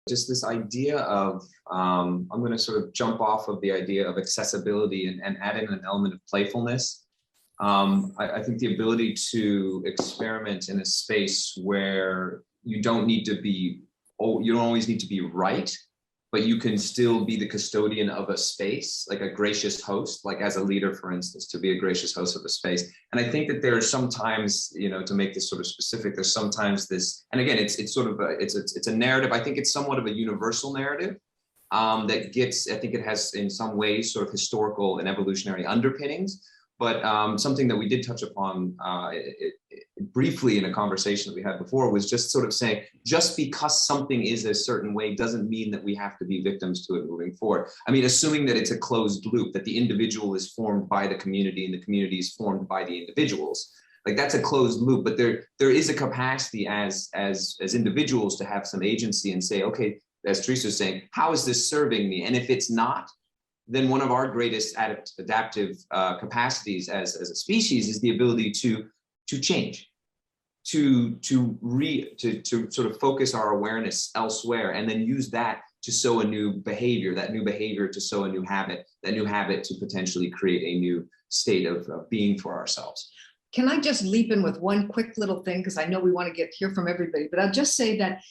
just this idea of, I'm going to sort of jump off of the idea of accessibility and add in an element of playfulness. I think the ability to experiment in a space where you don't need to be, you don't always need to be right, but you can still be the custodian of a space, like a gracious host, like as a leader, for instance, to be a gracious host of a space. And I think that there are sometimes, you know, to make this sort of specific, there's sometimes this, and again, it's sort of it's a narrative. I think it's somewhat of a universal narrative that gets, I think it has in some ways sort of historical and evolutionary underpinnings. But something that we did touch upon briefly in a conversation that we had before was just sort of saying, just because something is a certain way doesn't mean that we have to be victims to it moving forward. I mean, assuming that it's a closed loop, that the individual is formed by the community and the community is formed by the individuals. Like that's a closed loop, but there is a capacity as individuals to have some agency and say, okay, as Teresa was saying, how is this serving me? And if it's not, then one of our greatest adaptive capacities as a species is the ability to change, to sort of focus our awareness elsewhere, and then use that to sow a new behavior, that new behavior to sow a new habit, that new habit to potentially create a new state of being for ourselves. Can I just leap in with one quick little thing? Because I know we want to hear from everybody, but I'll just say that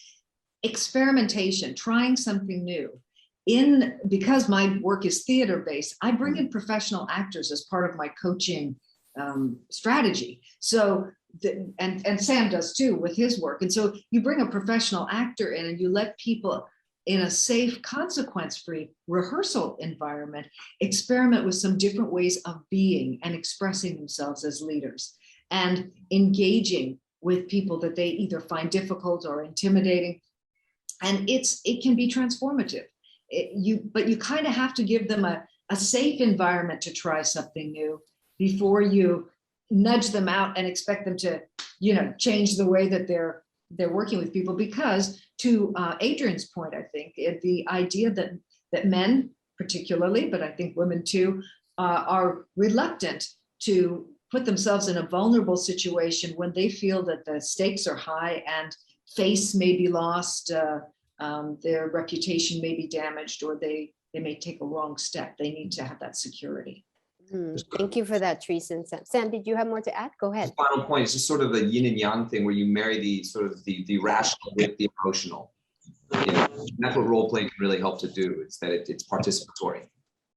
experimentation, trying something new, because my work is theater-based, I bring in professional actors as part of my coaching strategy. So, and Sam does too with his work. And so you bring a professional actor in and you let people in a safe, consequence-free rehearsal environment experiment with some different ways of being and expressing themselves as leaders and engaging with people that they either find difficult or intimidating. And it can be transformative. But you kind of have to give them a safe environment to try something new before you nudge them out and expect them to, you know, change the way that they're working with people. Because to Adrian's point, I think the idea that men particularly, but I think women too, are reluctant to put themselves in a vulnerable situation when they feel that the stakes are high and face may be lost, their reputation may be damaged, or they may take a wrong step. They need to have that security. Thank you for that, Teresa and Sam. Sam, did you have more to add? Go ahead. The final point is just sort of a yin and yang thing where you marry the sort of the rational with the emotional. You know, that's what role playing can really help to do. It's that it's participatory.